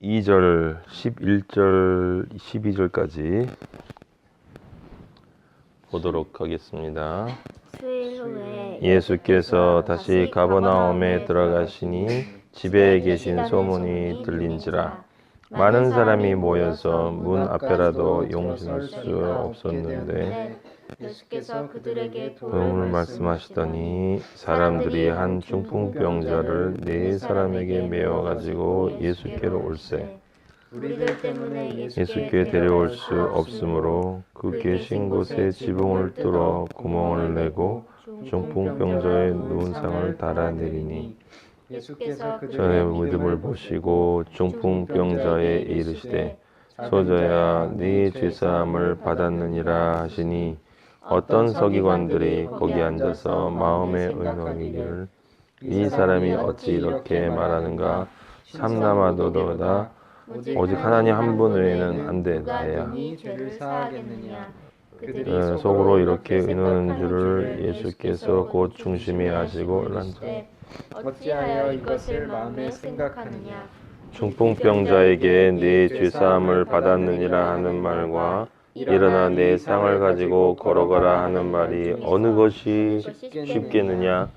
2절, 11절, 12절까지 보도록 하겠습니다. 수일 후에 예수께서 다시 가버나움에 들어가시니 집에 계신 소문이 들린지라 많은 사람이 모여서 문 앞에라도 용신할 수 없었는데 예수께서 그들에게 도움을 말씀하시더니 사람들이 한 중풍병자를 네 사람에게 메어 가지고 예수께로 올세 우리들 때문에 예수께 데려올 수 없으므로 그 계신 곳에 지붕을 뚫어 구멍을 내고 중풍병자의 누운 상을 달아내리니 예수께서 전에 믿음을 보시고 중풍병자에 이르시되 소자야 네 죄사함을 받았느니라 하시니 어떤 서기관들이 거기 앉아서 마음에 의논하기를 이 사람이 어찌 이렇게 말하는가 삼남아도다 오직 하나님 한 분 외에는 안 되나야. 죄를 사하겠느냐. 속으로 이렇게 의논하는 줄을 예수께서 곧 중심에 하시고 어찌하여 이것을 마음에 생각하느냐. 중풍병자에게 네 죄사함을 받았느니라 하는 말과 일어나 내 상을 가지고 걸어가라 하는 말이 어느 것이 쉽겠느냐.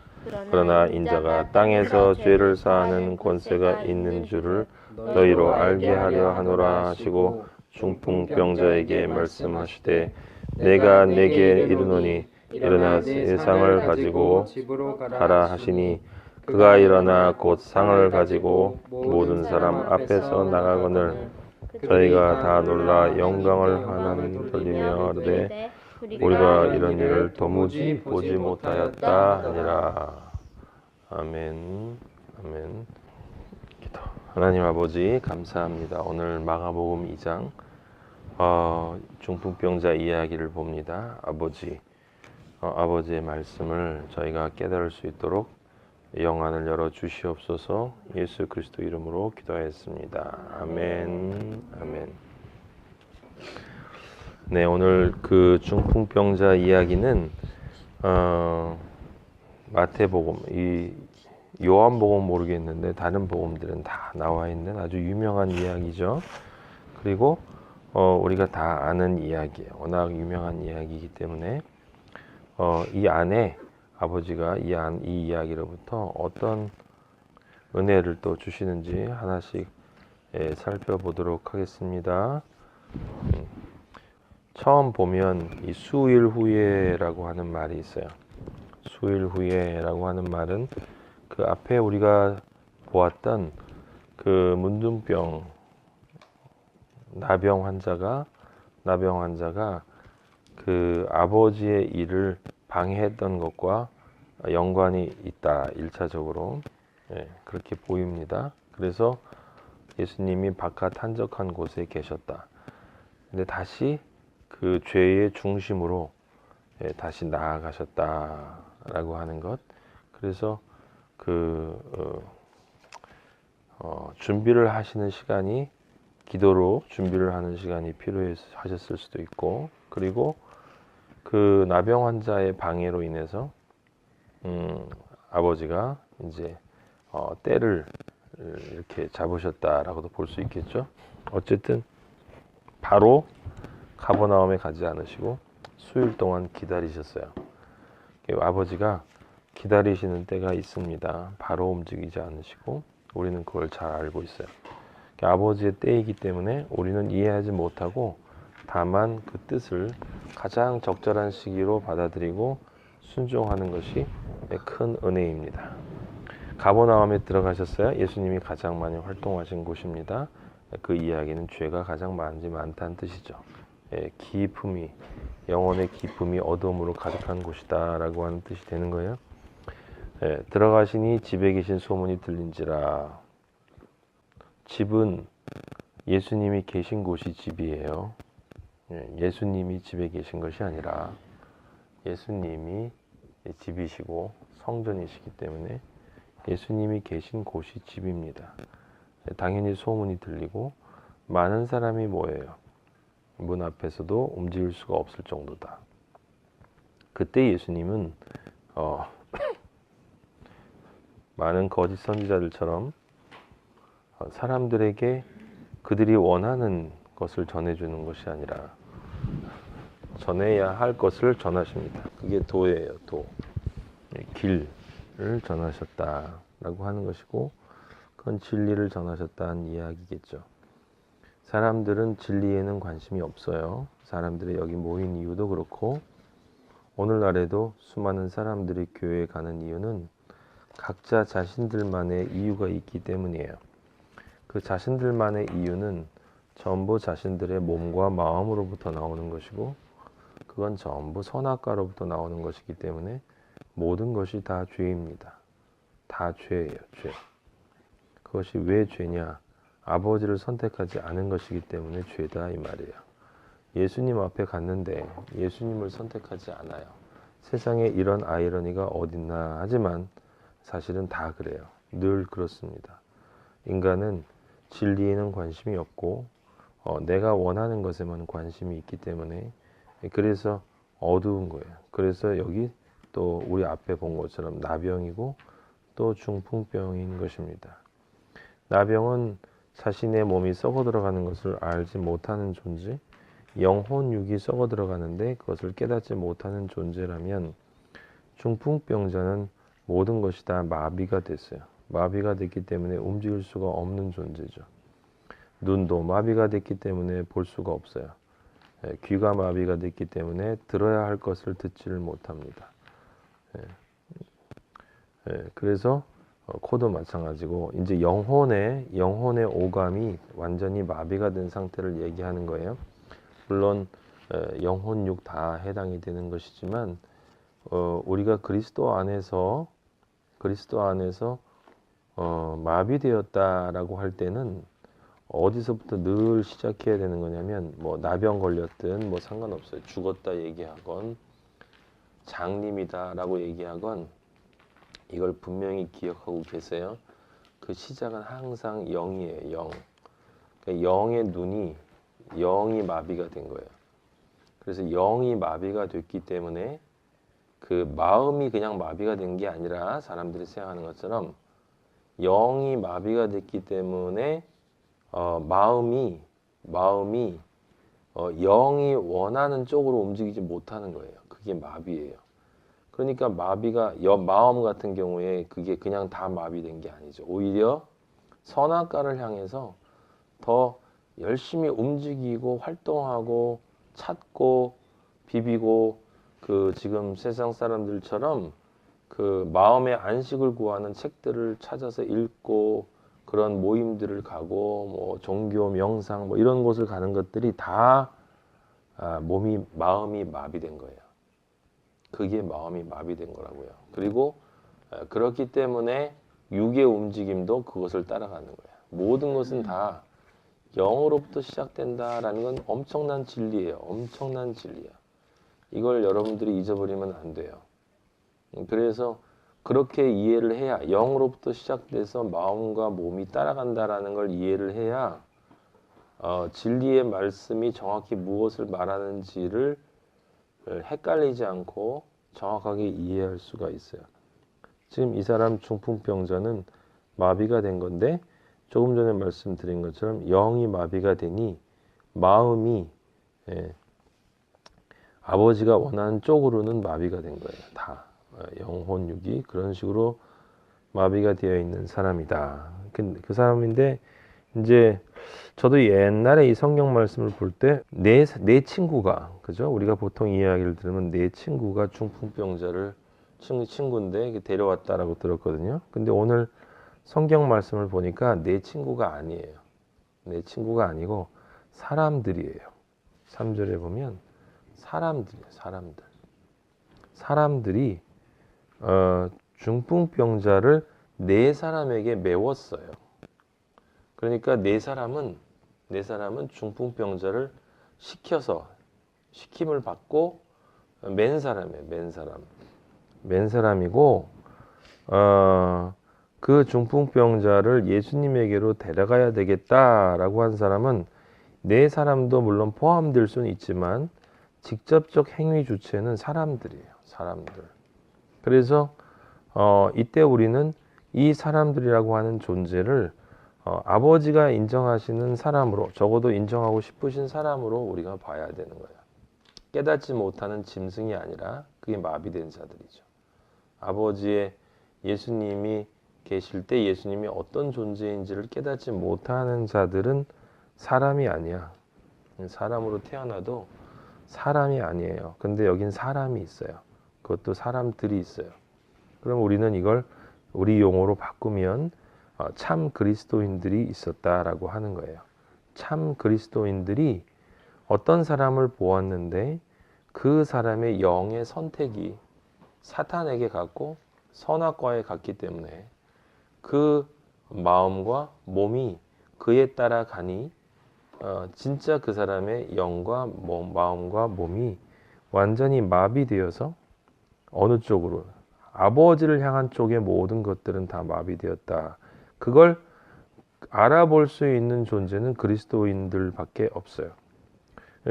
그러나 인자가 땅에서 죄를 사하는 권세가 있는 줄을 너희로 알게 하려 하노라 하시고 중풍병자에게 말씀하시되 내가 내게 이르노니 일어나 내 상을 가지고 가라 하시니 그가 일어나 곧 상을 가지고 모든 사람 앞에서 나가거늘 저희가 다 놀라 영광을 환한 돌리며 이르되 우리가 이런 일을 도무지 보지 못하였다 하니라. 아멘. 아멘. 기도. 하나님 아버지 감사합니다. 오늘 마가복음 2장 중풍병자 이야기를 봅니다. 아버지의 말씀을 저희가 깨달을 수 있도록 영안을 열어 주시옵소서. 예수 그리스도 이름으로 기도하였습니다. 아멘. 아멘. 네, 오늘 그 중풍병자 이야기는 마태복음, 이 요한복음 모르겠는데 다른 복음들은 다 나와 있는 아주 유명한 이야기죠. 그리고 우리가 다 아는 이야기예요. 워낙 유명한 이야기이기 때문에 이 안에 아버지가 이 이야기로부터 어떤 은혜를 또 주시는지 하나씩 살펴보도록 하겠습니다. 처음 보면 이 수일 후에라고 하는 말이 있어요. 수일 후에라고 하는 말은 그 앞에 우리가 보았던 그 문둥병 나병 환자가 그 아버지의 일을 방해했던 것과 연관이 있다. 1차적으로 그렇게 보입니다. 그래서 예수님이 바깥 한적한 곳에 계셨다. 근데 다시 그 죄의 중심으로 다시 나아가셨다라고 하는 것. 그래서 준비를 하시는 시간이 기도로 준비를 하는 시간이 필요하셨을 수도 있고, 그리고 그 나병 환자의 방해로 인해서 아버지가 이제 때를 이렇게 잡으셨다라고도 볼 수 있겠죠. 어쨌든 바로 가버나움에 가지 않으시고 수일 동안 기다리셨어요. 아버지가 기다리시는 때가 있습니다. 바로 움직이지 않으시고 우리는 그걸 잘 알고 있어요. 아버지의 때이기 때문에 우리는 이해하지 못하고 다만 그 뜻을 가장 적절한 시기로 받아들이고 순종하는 것이 큰 은혜입니다. 가버나움에 들어가셨어요. 예수님이 가장 많이 활동하신 곳입니다. 그 이야기는 죄가 가장 많다는 뜻이죠. 기품이, 영혼의 기품이 어둠으로 가득한 곳이다 라고 하는 뜻이 되는 거예요. 들어가시니 집에 계신 소문이 들린지라. 집은 예수님이 계신 곳이 집이에요. 예수님이 집에 계신 것이 아니라 예수님이 집이시고 성전이시기 때문에 예수님이 계신 곳이 집입니다. 당연히 소문이 들리고 많은 사람이 모여요. 문 앞에서도 움직일 수가 없을 정도다. 그때 예수님은 많은 거짓 선지자들처럼 사람들에게 그들이 원하는 것을 전해주는 것이 아니라 전해야 할 것을 전하십니다. 그게 도예요. 도. 길을 전하셨다라고 하는 것이고, 그건 진리를 전하셨다는 이야기겠죠. 사람들은 진리에는 관심이 없어요. 사람들이 여기 모인 이유도 그렇고, 오늘날에도 수많은 사람들이 교회에 가는 이유는 각자 자신들만의 이유가 있기 때문이에요. 그 자신들만의 이유는 전부 자신들의 몸과 마음으로부터 나오는 것이고, 그건 전부 선악과로부터 나오는 것이기 때문에 모든 것이 다 죄입니다. 다 죄예요, 죄. 그것이 왜 죄냐? 아버지를 선택하지 않은 것이기 때문에 죄다 이 말이에요. 예수님 앞에 갔는데 예수님을 선택하지 않아요. 세상에 이런 아이러니가 어딨나 하지만 사실은 다 그래요. 늘 그렇습니다. 인간은 진리에는 관심이 없고 내가 원하는 것에만 관심이 있기 때문에, 그래서 어두운 거예요. 그래서 여기 또 우리 앞에 본 것처럼 나병이고 또 중풍병인 것입니다. 나병은 자신의 몸이 썩어 들어가는 것을 알지 못하는 존재, 영혼 육이 썩어 들어가는데 그것을 깨닫지 못하는 존재라면, 중풍병자는 모든 것이 다 마비가 됐어요. 마비가 됐기 때문에 움직일 수가 없는 존재죠. 눈도 마비가 됐기 때문에 볼 수가 없어요. 귀가 마비가 됐기 때문에 들어야 할 것을 듣지를 못합니다. 그래서 코도 마찬가지고, 이제 영혼의 오감이 완전히 마비가 된 상태를 얘기하는 거예요. 물론 영혼 육 다 해당이 되는 것이지만, 우리가 그리스도 안에서 마비되었다라고 할 때는 어디서부터 늘 시작해야 되는 거냐면, 뭐 나병 걸렸든 뭐 상관없어요. 죽었다 얘기하건 장님이다라고 얘기하건 이걸 분명히 기억하고 계세요. 그 시작은 항상 영이에요. 영. 그러니까 영이 마비가 된 거예요. 그래서 영이 마비가 됐기 때문에 그 마음이 그냥 마비가 된 게 아니라, 사람들이 생각하는 것처럼 영이 마비가 됐기 때문에 마음이 영이 원하는 쪽으로 움직이지 못하는 거예요. 그게 마비예요. 그러니까 마비가 마음 같은 경우에 그게 그냥 다 마비된 게 아니죠. 오히려 선악과를 향해서 더 열심히 움직이고 활동하고 찾고 비비고, 그 지금 세상 사람들처럼 그 마음의 안식을 구하는 책들을 찾아서 읽고 그런 모임들을 가고 뭐 종교 명상 뭐 이런 곳을 가는 것들이 다 마음이 마비된 거예요. 그게 마음이 마비된 거라고요. 그리고 그렇기 때문에 육의 움직임도 그것을 따라가는 거예요. 모든 것은 다 영으로부터 시작된다라는 건 엄청난 진리예요. 엄청난 진리야. 이걸 여러분들이 잊어버리면 안 돼요. 그래서 그렇게 이해를 해야, 영으로부터 시작돼서 마음과 몸이 따라간다라는 걸 이해를 해야 진리의 말씀이 정확히 무엇을 말하는지를 헷갈리지 않고 정확하게 이해할 수가 있어요. 지금 이 사람 중풍병자는 마비가 된 건데, 조금 전에 말씀드린 것처럼 영이 마비가 되니 마음이 아버지가 원하는 쪽으로는 마비가 된 거예요. 다 영혼 육이 그런 식으로 마비가 되어 있는 사람이다. 그 사람인데, 이제 저도 옛날에 이 성경 말씀을 볼 때 내 친구가, 그죠? 우리가 보통 이야기를 들으면 내 친구가 중풍병자를 친구인데 데려왔다라고 들었거든요. 근데 오늘 성경 말씀을 보니까 내 친구가 아니에요. 내 친구가 아니고 사람들이에요. 3절에 보면 사람들이에요. 사람들이 중풍병자를 네 사람에게 메웠어요. 그러니까 네 사람은 중풍병자를 시킴을 받고 맨 사람이에요. 맨 사람이고, 그 중풍병자를 예수님에게로 데려가야 되겠다라고 한 사람은 네 사람도 물론 포함될 수는 있지만 직접적 행위 주체는 사람들이에요. 사람들. 그래서 이때 우리는 이 사람들이라고 하는 존재를 아버지가 인정하시는 사람으로, 적어도 인정하고 싶으신 사람으로 우리가 봐야 되는 거예요. 깨닫지 못하는 짐승이 아니라 그게 마비된 자들이죠. 아버지의 예수님이 계실 때 예수님이 어떤 존재인지를 깨닫지 못하는 자들은 사람이 아니야. 사람으로 태어나도 사람이 아니에요. 근데 여긴 사람이 있어요. 그것도 사람들이 있어요. 그럼 우리는 이걸 우리 용어로 바꾸면 참 그리스도인들이 있었다라고 하는 거예요. 참 그리스도인들이 어떤 사람을 보았는데 그 사람의 영의 선택이 사탄에게 갔고 선악과에 갔기 때문에 그 마음과 몸이 그에 따라 가니 진짜 그 사람의 영과 마음과 몸이 완전히 마비되어서 어느 쪽으로 아버지를 향한 쪽의 모든 것들은 다 마비되었다. 그걸 알아볼 수 있는 존재는 그리스도인들밖에 없어요.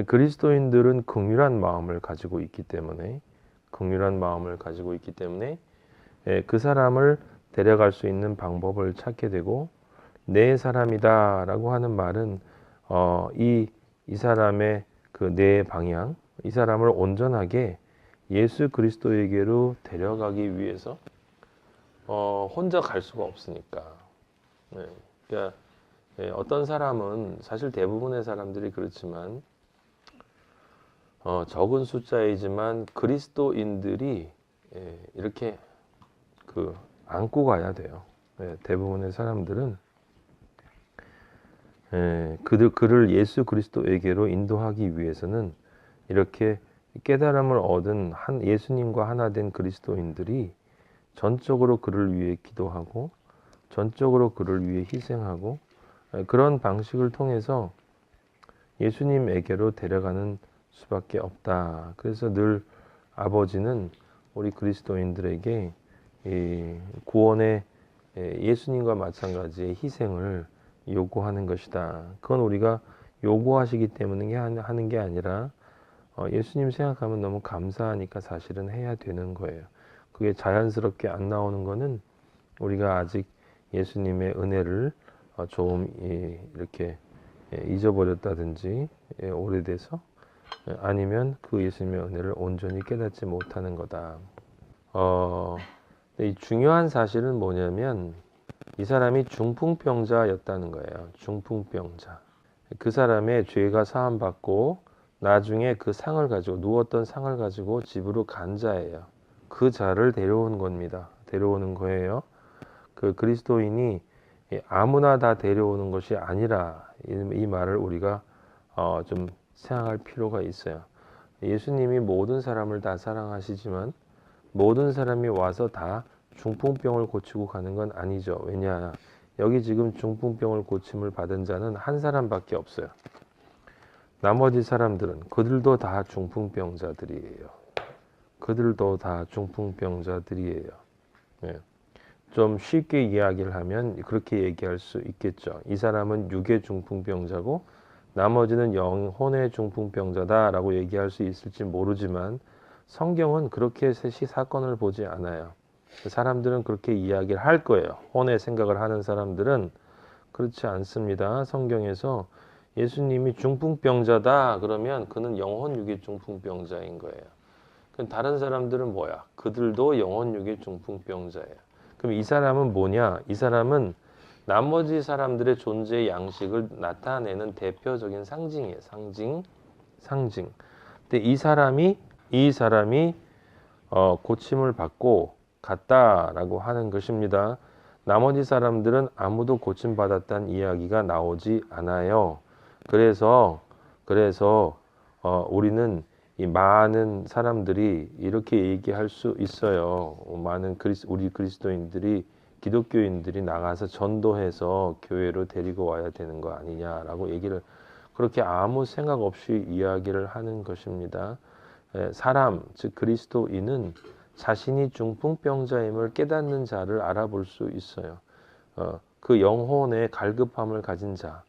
그리스도인들은 긍휼한 마음을 가지고 있기 때문에 그 사람을 데려갈 수 있는 방법을 찾게 되고 내 사람이다 라고 하는 말은 이 사람의 그 내 방향, 이 사람을 온전하게 예수 그리스도에게로 데려가기 위해서 혼자 갈 수가 없으니까. 그러니까 어떤 사람은 사실 대부분의 사람들이 그렇지만 적은 숫자이지만 그리스도인들이 이렇게 안고 가야 돼요. 대부분의 사람들은 그를 예수 그리스도에게로 인도하기 위해서는 이렇게 깨달음을 얻은 예수님과 하나 된 그리스도인들이 전적으로 그를 위해 기도하고 전적으로 그를 위해 희생하고 그런 방식을 통해서 예수님에게로 데려가는 수밖에 없다. 그래서 늘 아버지는 우리 그리스도인들에게 구원의 예수님과 마찬가지의 희생을 요구하는 것이다. 그건 우리가 요구하시기 때문에 하는 게 아니라 예수님 생각하면 너무 감사하니까 사실은 해야 되는 거예요. 그게 자연스럽게 안 나오는 거는 우리가 아직 예수님의 은혜를 좀 이렇게 잊어버렸다든지 오래돼서 아니면 그 예수님의 은혜를 온전히 깨닫지 못하는 거다. 이 중요한 사실은 뭐냐면 이 사람이 중풍병자였다는 거예요. 중풍병자. 그 사람의 죄가 사함받고 나중에 그 상을 가지고 누웠던 상을 가지고 집으로 간 자예요. 그 자를 데려온 겁니다. 데려오는 거예요. 그 그리스도인이 아무나 다 데려오는 것이 아니라 이 말을 우리가 좀 생각할 필요가 있어요. 예수님이 모든 사람을 다 사랑하시지만 모든 사람이 와서 다 중풍병을 고치고 가는 건 아니죠. 왜냐? 여기 지금 중풍병을 고침을 받은 자는 한 사람밖에 없어요. 나머지 사람들은 그들도 다 중풍병자들이에요. 좀 쉽게 이야기를 하면 그렇게 얘기할 수 있겠죠. 이 사람은 육의 중풍병자고 나머지는 영혼의 중풍병자다라고 얘기할 수 있을지 모르지만 성경은 그렇게 사건을 보지 않아요. 사람들은 그렇게 이야기를 할 거예요. 혼의 생각을 하는 사람들은 그렇지 않습니다. 성경에서 예수님이 중풍병자다 그러면 그는 영혼 육의 중풍병자인 거예요. 그럼 다른 사람들은 뭐야? 그들도 영혼 육의 중풍병자예요. 그럼 이 사람은 뭐냐? 이 사람은 나머지 사람들의 존재의 양식을 나타내는 대표적인 상징이에요. 상징. 근데 이 사람이 고침을 받고 갔다라고 하는 것입니다. 나머지 사람들은 아무도 고침받았다는 이야기가 나오지 않아요. 그래서 우리는 이 많은 사람들이 이렇게 얘기할 수 있어요. 많은 우리 그리스도인들이 기독교인들이 나가서 전도해서 교회로 데리고 와야 되는 거 아니냐라고 얘기를 그렇게 아무 생각 없이 이야기를 하는 것입니다. 사람, 즉 그리스도인은 자신이 중풍병자임을 깨닫는 자를 알아볼 수 있어요. 그 영혼의 갈급함을 가진 자,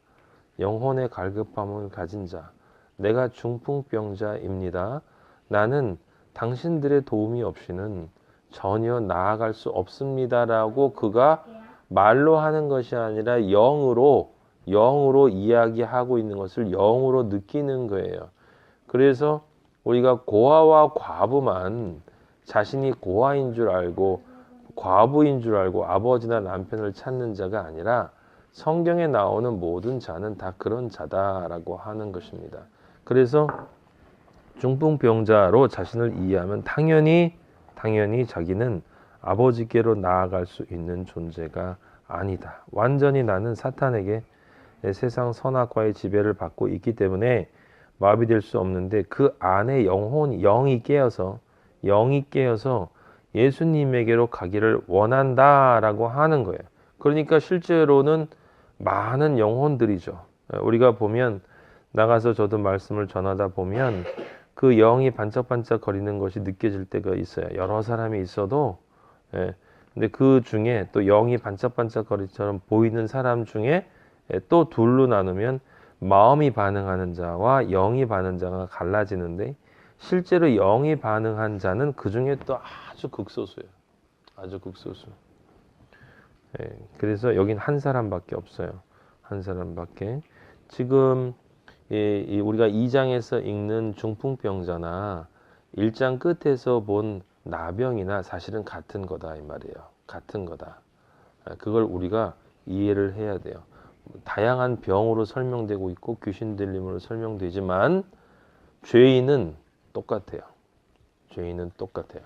내가 중풍병자입니다. 나는 당신들의 도움이 없이는 전혀 나아갈 수 없습니다라고 그가 말로 하는 것이 아니라 영으로 이야기하고 있는 것을 영으로 느끼는 거예요. 그래서 우리가 고아와 과부만 자신이 고아인 줄 알고 과부인 줄 알고 아버지나 남편을 찾는 자가 아니라 성경에 나오는 모든 자는 다 그런 자다라고 하는 것입니다. 그래서 중풍병자로 자신을 이해하면 당연히 자기는 아버지께로 나아갈 수 있는 존재가 아니다. 완전히 나는 사탄에게 세상 선악과의 지배를 받고 있기 때문에 마비될 수 없는데 그 안에 영이 깨어서 예수님에게로 가기를 원한다라고 하는 거예요. 그러니까 실제로는 많은 영혼들이죠. 우리가 보면 나가서 저도 말씀을 전하다 보면 그 영이 반짝반짝 거리는 것이 느껴질 때가 있어요. 여러 사람이 있어도 근데 그 중에 또 영이 반짝반짝거리처럼 보이는 사람 중에 또 둘로 나누면 마음이 반응하는 자와 영이 반응하는 자가 갈라지는데 실제로 영이 반응한 자는 그 중에 또 아주 극소수예요. 아주 극소수. 그래서 여긴 한 사람밖에 없어요. 한 사람밖에. 지금 우리가 2장에서 읽는 중풍병자나 1장 끝에서 본 나병이나 사실은 같은 거다 이 말이에요. 같은 거다. 그걸 우리가 이해를 해야 돼요. 다양한 병으로 설명되고 있고 귀신 들림으로 설명되지만 죄인은 똑같아요. 죄인은 똑같아요.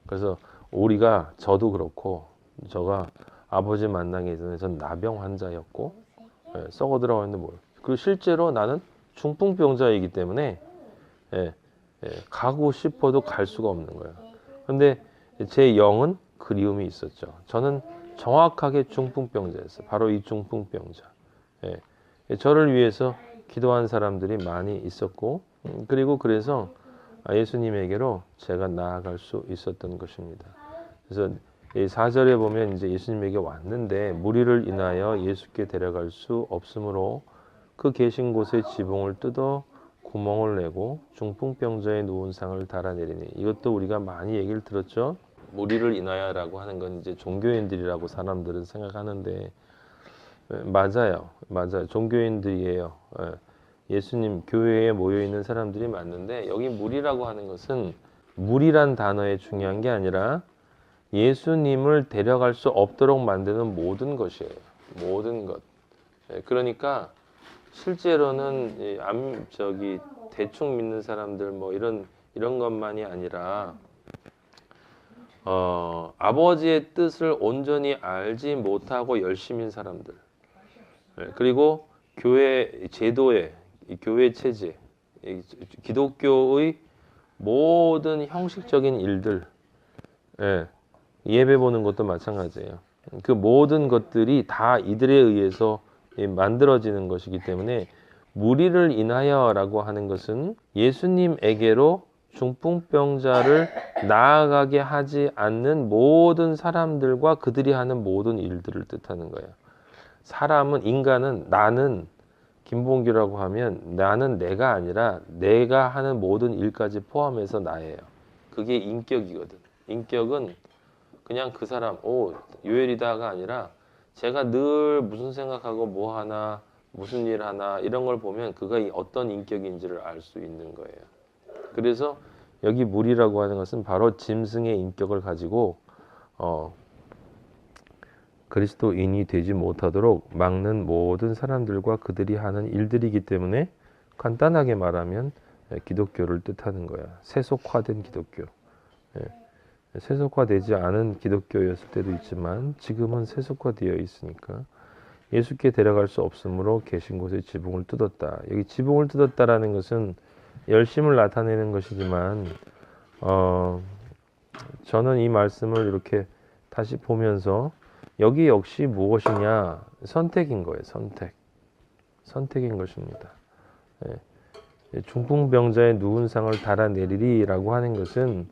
그래서 우리가 저도 그렇고 저가 아버지 만나기 전에 전 나병 환자였고 썩어 들어가는데 뭘. 그리고 실제로 나는 중풍병자이기 때문에 가고 싶어도 갈 수가 없는 거예요. 근데 제 영은 그리움이 있었죠. 저는 정확하게 중풍병자였어요. 바로 이 중풍병자. 저를 위해서 기도한 사람들이 많이 있었고 그리고 그래서 예수님에게로 제가 나아갈 수 있었던 것입니다. 그래서 4절에 보면 이제 예수님에게 왔는데 무리를 인하여 예수께 데려갈 수 없으므로 그 계신 곳에 지붕을 뜯어 구멍을 내고 중풍병자의 누운 상을 달아내리니 이것도 우리가 많이 얘기를 들었죠. 무리를 인하여라고 하는 건 이제 종교인들이라고 사람들은 생각하는데 맞아요. 종교인들이에요. 예수님 교회에 모여 있는 사람들이 맞는데 여기 무리라고 하는 것은 무리란 단어에 중요한 게 아니라 예수님을 데려갈 수 없도록 만드는 모든 것이에요. 모든 것. 그러니까 실제로는 대충 믿는 사람들 뭐 이런 것만이 아니라 아버지의 뜻을 온전히 알지 못하고 열심인 사람들. 그리고 교회 제도에 교회 체제, 기독교의 모든 형식적인 일들, 예배 보는 것도 마찬가지예요. 그 모든 것들이 다 이들에 의해서 만들어지는 것이기 때문에 무리를 인하여라고 하는 것은 예수님에게로 중풍병자를 나아가게 하지 않는 모든 사람들과 그들이 하는 모든 일들을 뜻하는 거예요. 인간은 나는 김봉규라고 하면 나는 내가 아니라 내가 하는 모든 일까지 포함해서 나예요. 그게 인격이거든. 인격은 그냥 그 사람, 요엘이다가 아니라 제가 늘 무슨 생각하고 뭐 하나, 무슨 일 하나 이런 걸 보면 그가 어떤 인격인지를 알 수 있는 거예요. 그래서 여기 무리라고 하는 것은 바로 짐승의 인격을 가지고 그리스도인이 되지 못하도록 막는 모든 사람들과 그들이 하는 일들이기 때문에 간단하게 말하면 기독교를 뜻하는 거야. 세속화된 기독교. 세속화되지 않은 기독교였을 때도 있지만 지금은 세속화되어 있으니까 예수께 데려갈 수 없으므로 계신 곳에 지붕을 뜯었다. 여기 지붕을 뜯었다라는 것은 열심을 나타내는 것이지만 저는 이 말씀을 이렇게 다시 보면서 여기 역시 무엇이냐? 선택인 거예요. 선택인 것입니다. 중풍병자의 누운 상을 달아내리리라고 하는 것은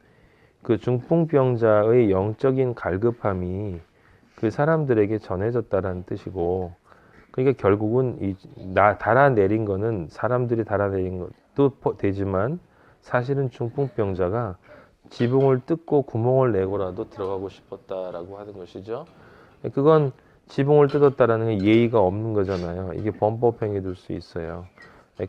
그 중풍병자의 영적인 갈급함이 그 사람들에게 전해졌다라는 뜻이고, 그러니까 결국은 달아내린 거는 사람들이 달아내린 것도 되지만 사실은 중풍병자가 지붕을 뜯고 구멍을 내고라도 들어가고 싶었다라고 하는 것이죠. 그건 지붕을 뜯었다라는 게 예의가 없는 거잖아요. 이게 범법행위 될 수 있어요.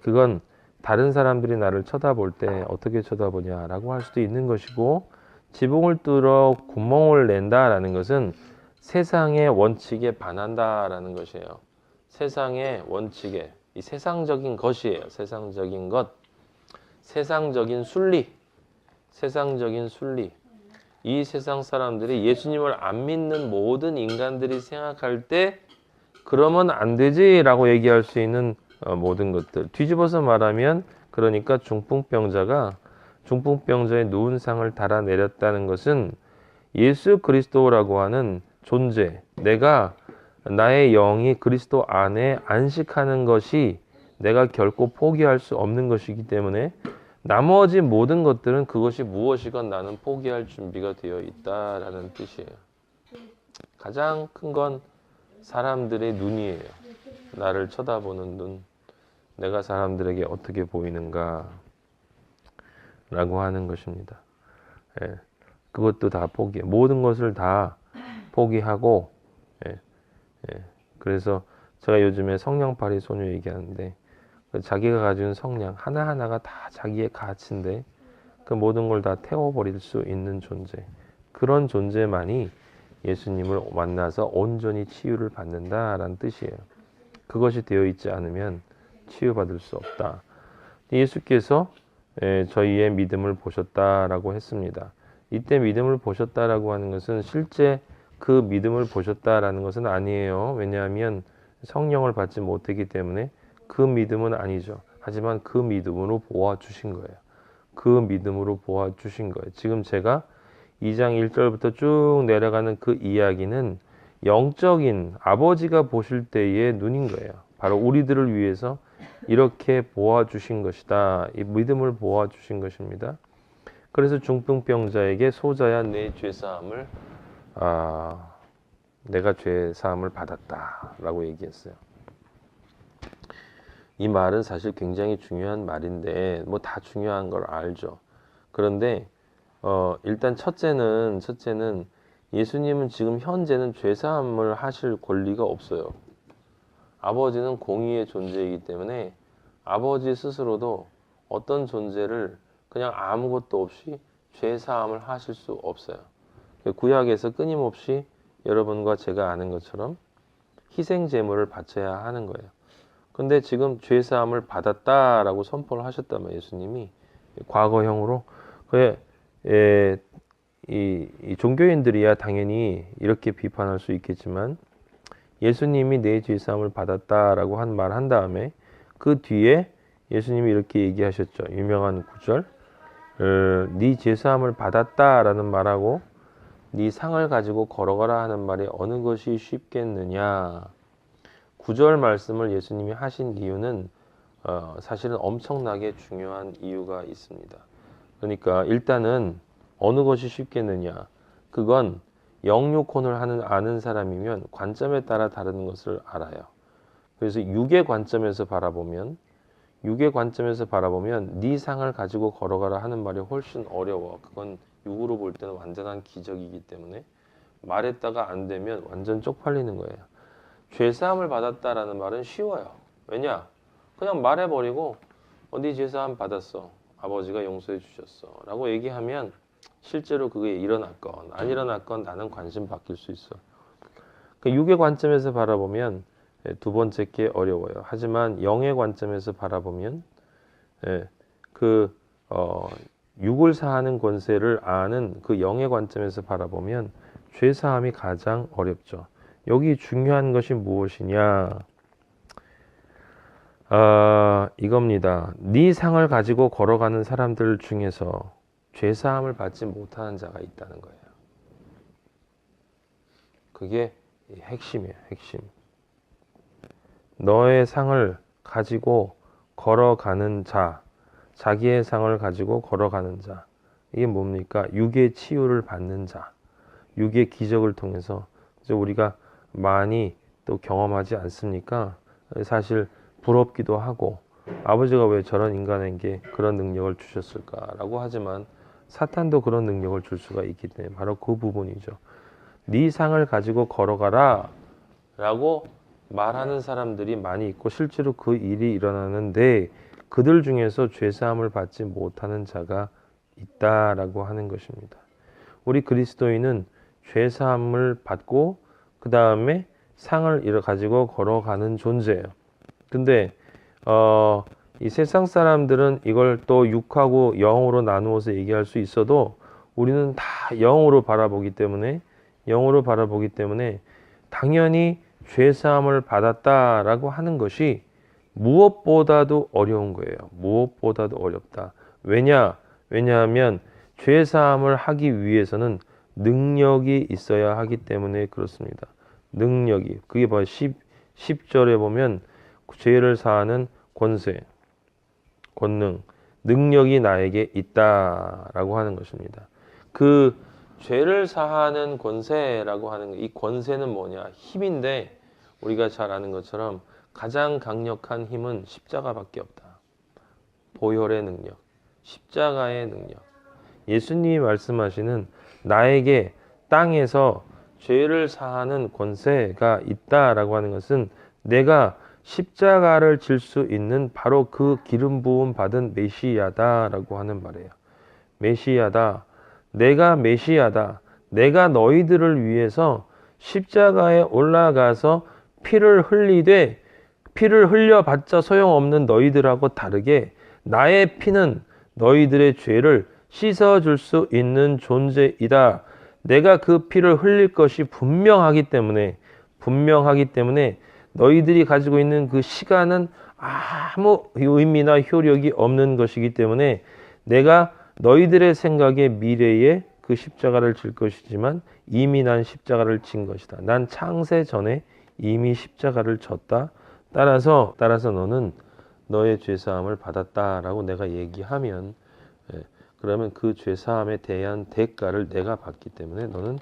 그건 다른 사람들이 나를 쳐다볼 때 어떻게 쳐다보냐라고 할 수도 있는 것이고, 지붕을 뚫어 구멍을 낸다라는 것은 세상의 원칙에 반한다라는 것이에요. 세상의 원칙에, 이 세상적인 것이에요. 세상적인 것, 세상적인 순리, 세상적인 순리. 이 세상 사람들이 예수님을 안 믿는 모든 인간들이 생각할 때 그러면 안 되지라고 얘기할 수 있는 모든 것들. 뒤집어서 말하면, 그러니까 중풍병자의 누운 상을 달아내렸다는 것은 예수 그리스도라고 하는 존재, 내가 나의 영이 그리스도 안에 안식하는 것이 내가 결코 포기할 수 없는 것이기 때문에 나머지 모든 것들은 그것이 무엇이건 나는 포기할 준비가 되어 있다라는 뜻이에요. 가장 큰 건 사람들의 눈이에요. 나를 쳐다보는 눈, 내가 사람들에게 어떻게 보이는가 라고 하는 것입니다. 예, 그것도 다 포기, 모든 것을 다 포기하고, 예, 그래서 제가 요즘에 성령팔이 소녀 얘기하는데, 자기가 가진 성량 하나하나가 다 자기의 가치인데 그 모든 걸 다 태워버릴 수 있는 존재, 그런 존재만이 예수님을 만나서 온전히 치유를 받는다라는 뜻이에요. 그것이 되어 있지 않으면 치유받을 수 없다. 예수께서 저희의 믿음을 보셨다라고 했습니다. 이때 믿음을 보셨다라고 하는 것은 실제 그 믿음을 보셨다라는 것은 아니에요. 왜냐하면 성령을 받지 못했기 때문에 그 믿음은 아니죠. 하지만 그 믿음으로 보아주신 거예요. 그 믿음으로 보아주신 거예요. 지금 제가 2장 1절부터 쭉 내려가는 그 이야기는 영적인 아버지가 보실 때의 눈인 거예요. 바로 우리들을 위해서 이렇게 보아주신 것이다. 이 믿음을 보아주신 것입니다. 그래서 중풍병자에게 소자야 내 죄사함을 내가 죄사함을 받았다 라고 얘기했어요. 이 말은 사실 굉장히 중요한 말인데 뭐 다 중요한 걸 알죠. 그런데 일단 첫째는 예수님은 지금 현재는 죄사함을 하실 권리가 없어요. 아버지는 공의의 존재이기 때문에 아버지 스스로도 어떤 존재를 그냥 아무것도 없이 죄사함을 하실 수 없어요. 구약에서 끊임없이 여러분과 제가 아는 것처럼 희생 제물을 바쳐야 하는 거예요. 근데 지금 죄사함을 받았다라고 선포를 하셨다면 예수님이 과거형으로 이 종교인들이야 당연히 이렇게 비판할 수 있겠지만 예수님이 내 죄사함을 받았다라고 한 말 한 다음에 그 뒤에 예수님이 이렇게 얘기하셨죠. 유명한 구절, 네 죄사함을 받았다라는 말하고 네 상을 가지고 걸어가라 하는 말이 어느 것이 쉽겠느냐. 9절 말씀을 예수님이 하신 이유는 사실은 엄청나게 중요한 이유가 있습니다. 그러니까 일단은 어느 것이 쉽겠느냐. 그건 영육혼을 아는 사람이면 관점에 따라 다른 것을 알아요. 그래서 육의 관점에서 바라보면 네 상을 가지고 걸어가라 하는 말이 훨씬 어려워. 그건 육으로 볼 때는 완전한 기적이기 때문에 말했다가 안 되면 완전 쪽팔리는 거예요. 죄사함을 받았다라는 말은 쉬워요. 왜냐? 그냥 말해버리고 네 죄사함 받았어. 아버지가 용서해 주셨어. 라고 얘기하면 실제로 그게 일어났건 안 일어났건 나는 관심 바뀔 수 있어. 그 육의 관점에서 바라보면 두 번째 게 어려워요. 하지만 영의 관점에서 바라보면 육을 사하는 권세를 아는 그 영의 관점에서 바라보면 죄사함이 가장 어렵죠. 여기 중요한 것이 무엇이냐? 이겁니다. 네 상을 가지고 걸어가는 사람들 중에서 죄사함을 받지 못하는 자가 있다는 거예요. 그게 핵심이에요. 핵심. 너의 상을 가지고 걸어가는 자, 자기의 상을 가지고 걸어가는 자. 이게 뭡니까? 육의 치유를 받는 자, 육의 기적을 통해서 우리가 많이 또 경험하지 않습니까? 사실 부럽기도 하고 아버지가 왜 저런 인간에게 그런 능력을 주셨을까라고 하지만 사탄도 그런 능력을 줄 수가 있기 때문에 바로 그 부분이죠. 네 상을 가지고 걸어가라. 라고 말하는 사람들이 많이 있고 실제로 그 일이 일어나는데 그들 중에서 죄사함을 받지 못하는 자가 있다라고 하는 것입니다. 우리 그리스도인은 죄사함을 받고 그 다음에 상을 가지고 걸어가는 존재예요. 근데 이 세상 사람들은 이걸 또 육하고 영으로 나누어서 얘기할 수 있어도 우리는 다 영으로 바라보기 때문에 당연히 죄사함을 받았다라고 하는 것이 무엇보다도 어려운 거예요. 무엇보다도 어렵다. 왜냐하면 죄사함을 하기 위해서는 능력이 있어야 하기 때문에 그렇습니다. 능력이. 그게 바로 10절에 보면 죄를 사하는 권세, 권능, 능력이 나에게 있다라고 하는 것입니다. 그 죄를 사하는 권세라고 하는 이 권세는 뭐냐? 힘인데 우리가 잘 아는 것처럼 가장 강력한 힘은 십자가밖에 없다. 보혈의 능력, 십자가의 능력. 예수님이 말씀하시는 나에게 땅에서 죄를 사하는 권세가 있다라고 하는 것은 내가 십자가를 질 수 있는 바로 그 기름 부음 받은 메시아다라고 하는 말이에요. 메시아다. 내가 메시아다. 내가 너희들을 위해서 십자가에 올라가서 피를 흘려봤자 소용없는 너희들하고 다르게 나의 피는 너희들의 죄를 씻어줄 수 있는 존재이다. 내가 그 피를 흘릴 것이 분명하기 때문에 너희들이 가지고 있는 그 시간은 아무 의미나 효력이 없는 것이기 때문에 내가 너희들의 생각에 미래에 그 십자가를 질 것이지만 이미 난 십자가를 진 것이다. 난 창세 전에 이미 십자가를 졌다. 따라서 너는 너의 죄사함을 받았다라고 내가 얘기하면 그러면 그 죄사함에 대한 대가를 내가 받기 때문에 너는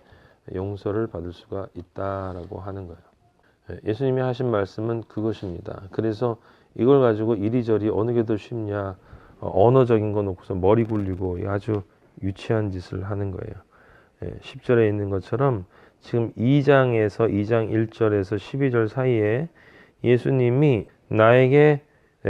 용서를 받을 수가 있다라고 하는 거예요. 예수님이 하신 말씀은 그것입니다. 그래서 이걸 가지고 이리저리 어느 게 더 쉽냐 언어적인 거 놓고서 머리 굴리고 아주 유치한 짓을 하는 거예요. 10절에 있는 것처럼 지금 2장에서 2장 1절에서 12절 사이에 예수님이 나에게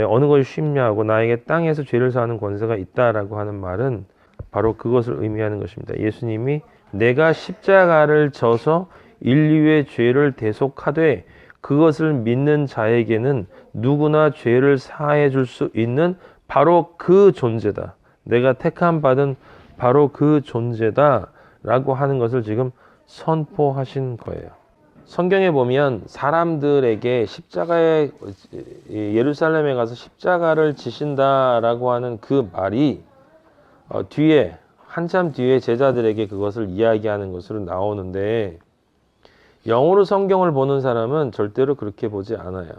어느 것이 쉽냐고 나에게 땅에서 죄를 사하는 권세가 있다라고 하는 말은 바로 그것을 의미하는 것입니다. 예수님이 내가 십자가를 져서 인류의 죄를 대속하되 그것을 믿는 자에게는 누구나 죄를 사해 줄 수 있는 바로 그 존재다. 내가 택함 받은 바로 그 존재다 라고 하는 것을 지금 선포하신 거예요. 성경에 보면 사람들에게 십자가에 예루살렘에 가서 십자가를 지신다라고 하는 그 말이 뒤에 한참 뒤에 제자들에게 그것을 이야기하는 것으로 나오는데 영어로 성경을 보는 사람은 절대로 그렇게 보지 않아요.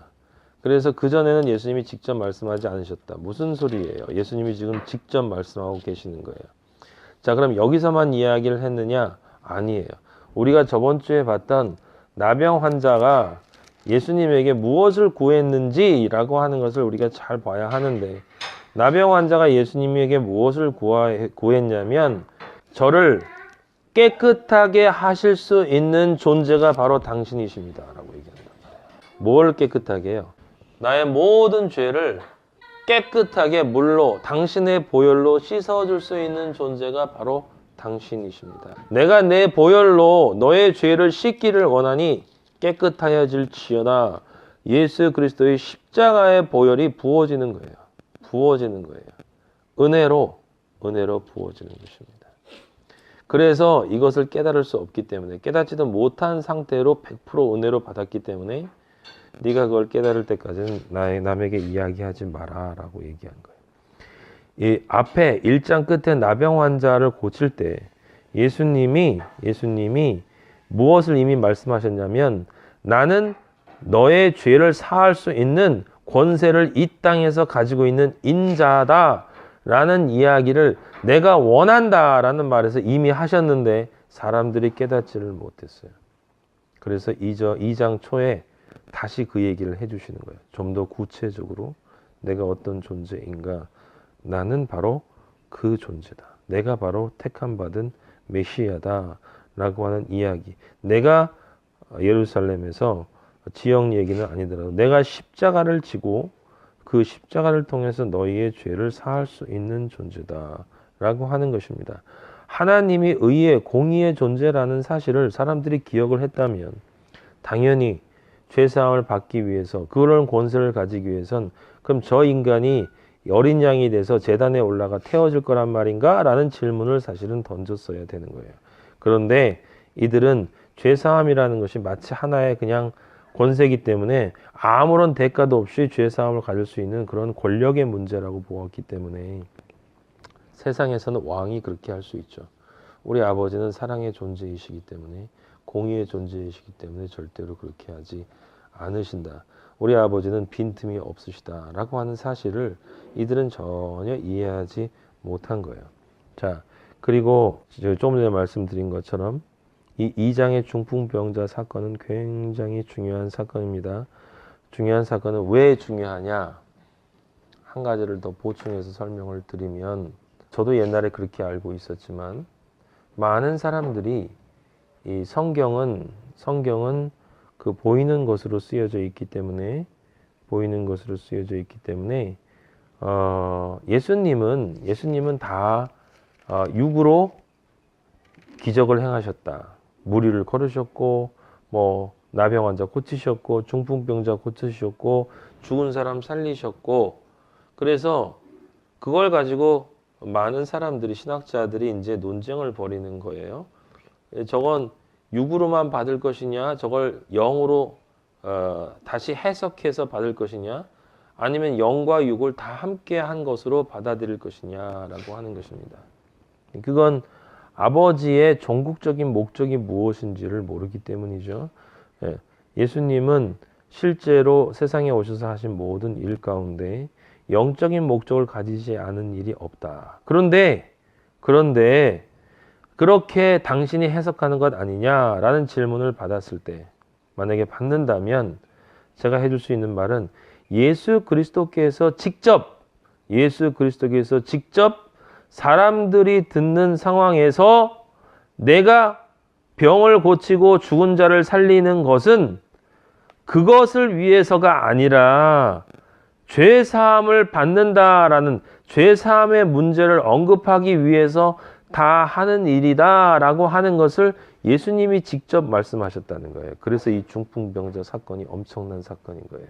그래서 그전에는 예수님이 직접 말씀하지 않으셨다. 무슨 소리예요? 예수님이 지금 직접 말씀하고 계시는 거예요. 자, 그럼 여기서만 이야기를 했느냐? 아니에요. 우리가 저번 주에 봤던 나병 환자가 예수님에게 무엇을 구했는지라고 하는 것을 우리가 잘 봐야 하는데 나병 환자가 예수님에게 무엇을 구했냐면 저를 깨끗하게 하실 수 있는 존재가 바로 당신이십니다 라고 얘기한단 말이에요. 뭘 깨끗하게 해요? 나의 모든 죄를 깨끗하게 물로 당신의 보혈로 씻어줄 수 있는 존재가 바로 당신이십니다. 내가 내 보혈로 너의 죄를 씻기를 원하니 깨끗하여질지어다. 예수 그리스도의 십자가의 보혈이 부어지는 거예요. 은혜로 부어지는 것입니다. 그래서 이것을 깨달을 수 없기 때문에 깨닫지도 못한 상태로 100% 은혜로 받았기 때문에 네가 그걸 깨달을 때까지는 남에게 이야기하지 마라 라고 얘기한 거예요. 이 앞에 1장 끝에 나병 환자를 고칠 때 예수님이 무엇을 이미 말씀하셨냐면 나는 너의 죄를 사할 수 있는 권세를 이 땅에서 가지고 있는 인자다 라는 이야기를 내가 원한다 라는 말에서 이미 하셨는데 사람들이 깨닫지를 못했어요. 그래서 2장 초에 다시 그 얘기를 해주시는 거예요. 좀 더 구체적으로 내가 어떤 존재인가. 나는 바로 그 존재다. 내가 바로 택함 받은 메시아다 라고 하는 이야기. 내가 예루살렘에서 지역 얘기는 아니더라도 내가 십자가를 지고 그 십자가를 통해서 너희의 죄를 사할 수 있는 존재다라고 하는 것입니다. 하나님이 의의 공의의 존재라는 사실을 사람들이 기억을 했다면 당연히 죄사함을 받기 위해서 그런 권세를 가지기 위해선 그럼 저 인간이 어린 양이 돼서 제단에 올라가 태워질 거란 말인가? 라는 질문을 사실은 던졌어야 되는 거예요. 그런데 이들은 죄사함이라는 것이 마치 하나의 그냥 권세이기 때문에 아무런 대가도 없이 죄사함을 가질 수 있는 그런 권력의 문제라고 보았기 때문에 세상에서는 왕이 그렇게 할 수 있죠. 우리 아버지는 사랑의 존재이시기 때문에 공의의 존재이시기 때문에 절대로 그렇게 하지 않으신다. 우리 아버지는 빈틈이 없으시다라고 하는 사실을 이들은 전혀 이해하지 못한 거예요. 자, 그리고 조금 전에 말씀드린 것처럼 이 2장의 중풍병자 사건은 굉장히 중요한 사건입니다. 중요한 사건은 왜 중요하냐? 한 가지를 더 보충해서 설명을 드리면 저도 옛날에 그렇게 알고 있었지만 많은 사람들이 이 성경은 그 보이는 것으로 쓰여져 있기 때문에 예수님은 다 육으로 기적을 행하셨다. 무리를 걸으셨고 뭐 나병 환자 고치셨고 중풍병자 고치셨고 죽은 사람 살리셨고 그래서 그걸 가지고 많은 사람들이 신학자들이 이제 논쟁을 벌이는 거예요. 저건 육으로만 받을 것이냐, 저걸 영으로 다시 해석해서 받을 것이냐, 아니면 영과 육을 다 함께 한 것으로 받아들일 것이냐라고 하는 것입니다. 그건 아버지의 종국적인 목적이 무엇인지를 모르기 때문이죠. 예수님은 실제로 세상에 오셔서 하신 모든 일 가운데 영적인 목적을 가지지 않은 일이 없다. 그런데 그렇게 당신이 해석하는 것 아니냐라는 질문을 받았을 때 만약에 받는다면 제가 해줄 수 있는 말은 예수 그리스도께서 직접 사람들이 듣는 상황에서 내가 병을 고치고 죽은 자를 살리는 것은 그것을 위해서가 아니라 죄사함을 받는다라는 죄사함의 문제를 언급하기 위해서 다 하는 일이다라고 하는 것을 예수님이 직접 말씀하셨다는 거예요. 그래서 이 중풍병자 사건이 엄청난 사건인 거예요.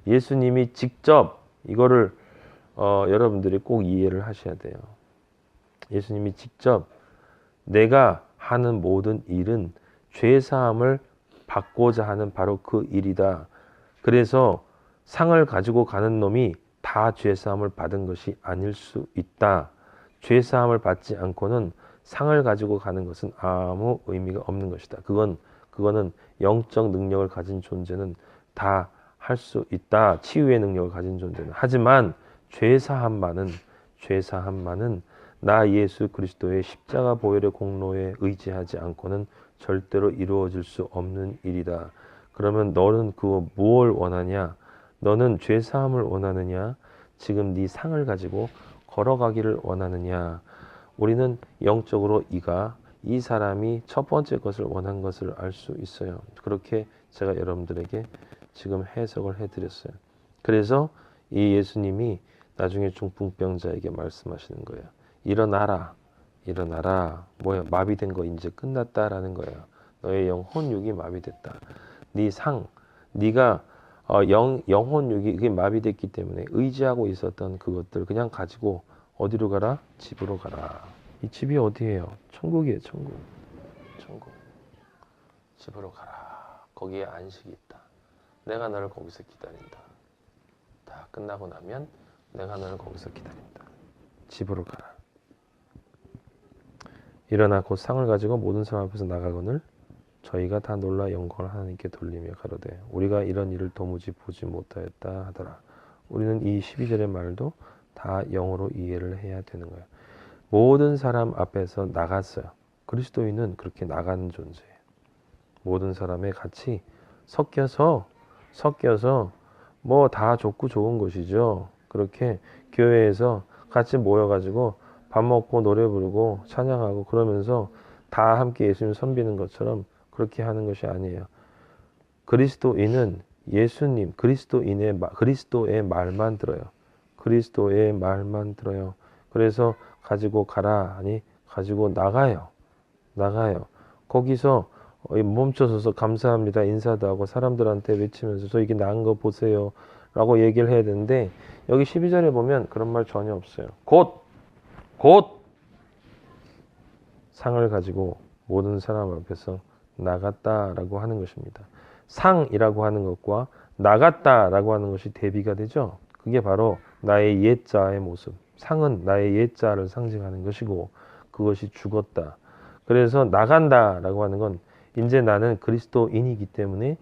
예수님이 직접 이거를 여러분들이 꼭 이해를 하셔야 돼요. 예수님이 직접 내가 하는 모든 일은 죄사함을 받고자 하는 바로 그 일이다. 그래서 상을 가지고 가는 놈이 다 죄사함을 받은 것이 아닐 수 있다. 죄사함을 받지 않고는 상을 가지고 가는 것은 아무 의미가 없는 것이다. 그거는 영적 능력을 가진 존재는 다 할 수 있다. 치유의 능력을 가진 존재는. 하지만 죄사함만은 나 예수 그리스도의 십자가 보혈의 공로에 의지하지 않고는 절대로 이루어질 수 없는 일이다. 그러면 너는 그거 무엇을 원하냐? 너는 죄사함을 원하느냐? 지금 네 상을 가지고 걸어가기를 원하느냐? 우리는 영적으로 이 사람이 첫 번째 것을 원한 것을 알 수 있어요. 그렇게 제가 여러분들에게 지금 해석을 해드렸어요. 그래서 이 예수님이 나중에 중풍병자에게 말씀하시는 거예요. 일어나라. 뭐야? 마비된 거 이제 끝났다라는 거예요. 너의 영혼 육이 마비됐다. 네 상, 네가 영혼 육이 그게 마비됐기 때문에 의지하고 있었던 그것들 그냥 가지고 어디로 가라? 집으로 가라. 이 집이 어디예요? 천국이에요. 천국. 집으로 가라. 거기에 안식이 있다. 내가 너를 거기서 기다린다. 다 끝나고 나면 내가 너를 거기서 기다린다. 집으로 가라. 일어나 곧 상을 가지고 모든 사람 앞에서 나가거늘 저희가 다 놀라 영광을 하나님께 돌리며 가로되 우리가 이런 일을 도무지 보지 못하였다 하더라. 우리는 이 12절의 말도 다 영어로 이해를 해야 되는 거예요. 모든 사람 앞에서 나갔어요. 그리스도인은 그렇게 나가는 존재예요. 모든 사람에 같이 섞여서 뭐 다 좋고 좋은 것이죠. 그렇게 교회에서 같이 모여가지고 밥 먹고 노래 부르고 찬양하고 그러면서 다 함께 예수님 섬기는 것처럼 그렇게 하는 것이 아니에요. 그리스도인은 예수님, 그리스도의 말만 들어요. 그리스도의 말만 들어요. 그래서 가지고 가라 하니 가지고 나가요. 거기서 멈춰서서 감사합니다 인사도 하고 사람들한테 외치면서 저 이게 나은 거 보세요 라고 얘기를 해야 되는데 여기 12절에 보면 그런 말 전혀 없어요. 곧 상을 가지고 모든 사람 앞에서 나갔다라고 하는 것입니다. 상이라고 하는 것과 나갔다라고 하는 것이 대비가 되죠. 그게 바로 나의 옛자의 모습. 상은 나의 옛자를 상징하는 것이고 그것이 죽었다. 그래서 나간다라고 하는 건 이제 나는 그리스도인이기 때문에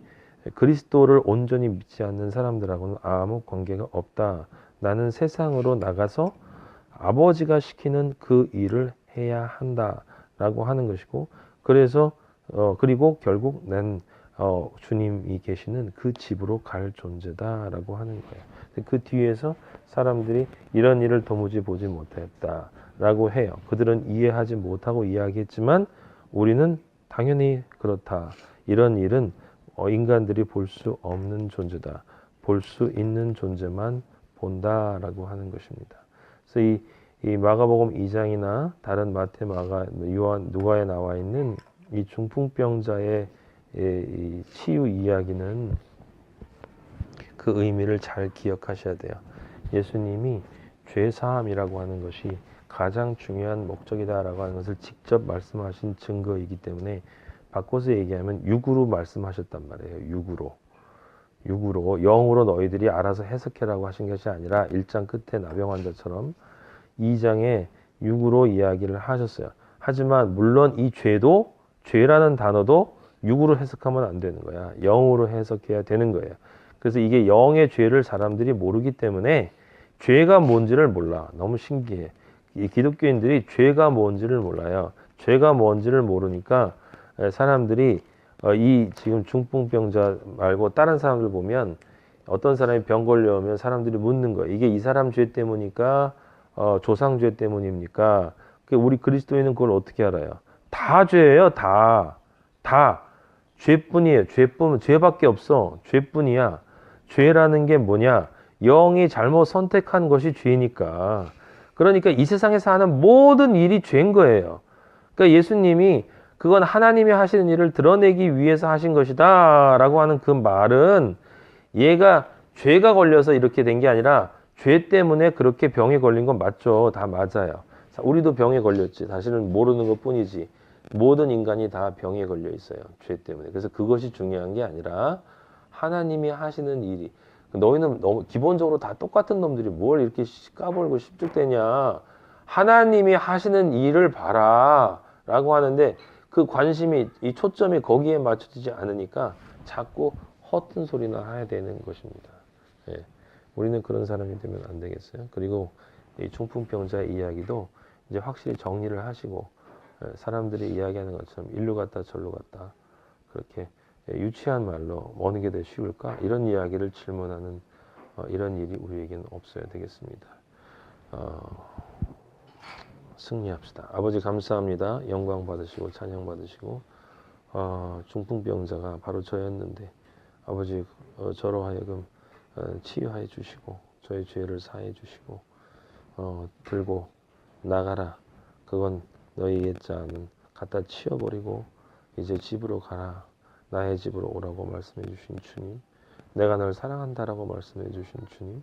그리스도를 온전히 믿지 않는 사람들하고는 아무 관계가 없다. 나는 세상으로 나가서 아버지가 시키는 그 일을 해야 한다라고 하는 것이고 그래서 그리고 결국 난 주님이 계시는 그 집으로 갈 존재다라고 하는 거예요. 그 뒤에서 사람들이 이런 일을 도무지 보지 못했다라고 해요. 그들은 이해하지 못하고 이야기했지만 우리는 당연히 그렇다. 이런 일은 인간들이 볼 수 없는 존재다. 볼 수 있는 존재만 본다라고 하는 것입니다. 그래서 이 마가복음 2장이나 다른 마태, 마가, 요한, 누가에 나와 있는 이 중풍병자의 이 치유 이야기는 그 의미를 잘 기억하셔야 돼요. 예수님이 죄사함이라고 하는 것이 가장 중요한 목적이다라고 하는 것을 직접 말씀하신 증거이기 때문에 바꿔서 얘기하면 육으로 말씀하셨단 말이에요. 육으로 영으로 너희들이 알아서 해석해라고 하신 것이 아니라 1장 끝에 나병 환자처럼 2장에 육으로 이야기를 하셨어요. 하지만 물론 이 죄라는 단어도 육으로 해석하면 안 되는 거야. 영으로 해석해야 되는 거예요. 그래서 이게 영의 죄를 사람들이 모르기 때문에 죄가 뭔지를 몰라. 너무 신기해. 이 기독교인들이 죄가 뭔지를 몰라요. 죄가 뭔지를 모르니까 사람들이 이 지금 중풍병자 말고 다른 사람들 보면 어떤 사람이 병 걸려오면 사람들이 묻는 거예요. 이게 이 사람 죄 때문이니까 조상 죄 때문입니까? 우리 그리스도인은 그걸 어떻게 알아요? 다 죄예요. 다 죄뿐이에요. 죄밖에 없어. 죄뿐이야. 죄라는 게 뭐냐? 영이 잘못 선택한 것이 죄니까. 그러니까 이 세상에서 하는 모든 일이 죄인 거예요. 그러니까 예수님이 그건 하나님이 하시는 일을 드러내기 위해서 하신 것이다 라고 하는 그 말은 얘가 죄가 걸려서 이렇게 된 게 아니라 죄 때문에 그렇게 병에 걸린 건 맞죠. 다 맞아요. 우리도 병에 걸렸지. 사실은 모르는 것 뿐이지. 모든 인간이 다 병에 걸려 있어요. 죄 때문에. 그래서 그것이 중요한 게 아니라 하나님이 하시는 일이 너희는 너무 기본적으로 다 똑같은 놈들이 뭘 이렇게 까불고 십죽대냐. 하나님이 하시는 일을 봐라 라고 하는데 그 관심이 이 초점이 거기에 맞춰지지 않으니까 자꾸 허튼 소리나 해야 되는 것입니다. 예. 우리는 그런 사람이 되면 안 되겠어요. 그리고 이 중풍병자의 이야기도 이제 확실히 정리를 하시고 사람들이 이야기하는 것처럼 일로 갔다 절로 갔다 그렇게 유치한 말로 어느 게 더 쉬울까? 이런 이야기를 질문하는 이런 일이 우리에게는 없어야 되겠습니다. 승리합시다. 아버지 감사합니다. 영광 받으시고 찬양 받으시고 중풍병자가 바로 저였는데 아버지 저로 하여금 치유해 주시고 저의 죄를 사해 주시고 들고 나가라. 그건 너희 옛자는 갖다 치워버리고 이제 집으로 가라. 나의 집으로 오라고 말씀해 주신 주님, 내가 널 사랑한다라고 말씀해 주신 주님,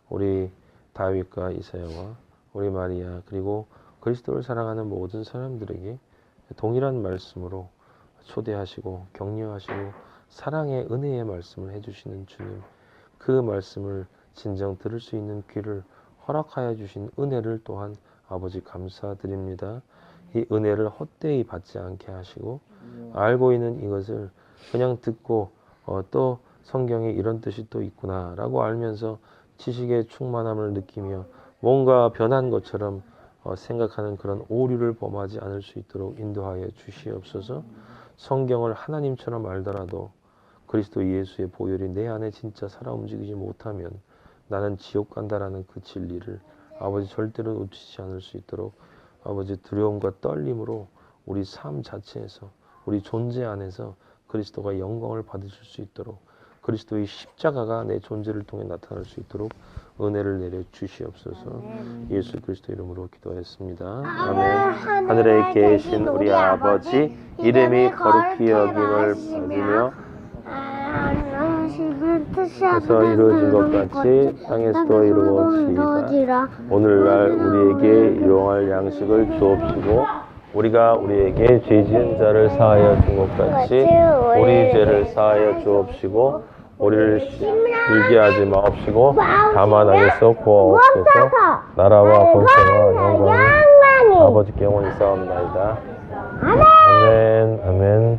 우리 다윗과 이사야와 우리 마리아 그리고 그리스도를 사랑하는 모든 사람들에게 동일한 말씀으로 초대하시고 격려하시고 사랑의 은혜의 말씀을 해주시는 주님, 그 말씀을 진정 들을 수 있는 귀를 허락하여 주신 은혜를 또한 아버지 감사드립니다. 이 은혜를 헛되이 받지 않게 하시고 알고 있는 이것을 그냥 듣고 또 성경에 이런 뜻이 또 있구나 라고 알면서 지식의 충만함을 느끼며 뭔가 변한 것처럼 생각하는 그런 오류를 범하지 않을 수 있도록 인도하여 주시옵소서. 성경을 하나님처럼 알더라도 그리스도 예수의 보혈이 내 안에 진짜 살아 움직이지 못하면 나는 지옥 간다라는 그 진리를 아버지 절대로 놓치지 않을 수 있도록 아버지 두려움과 떨림으로 우리 삶 자체에서 우리 존재 안에서 그리스도가 영광을 받으실 수 있도록 그리스도의 십자가가 내 존재를 통해 나타날 수 있도록 은혜를 내려 주시옵소서. 예수 그리스도 이름으로 기도했습니다. 아멘. 하늘에 계신 우리 아버지 이름이 거룩히 여김을 받으며 에서 이루어진 것 같이 땅에서도 이루어지이다. 오늘날 우리에게 일용할 양식을 주옵시고 우리가 우리에게 죄 지은 자를 사하여 준 것 같이 우리 죄를 사하여 주옵시고 우리를 들게 하지 마옵시고 다만 악에서 구하옵소서. 나라와 권세와 영광이 아버지께 영원히 싸움나이다. 아멘. 아멘.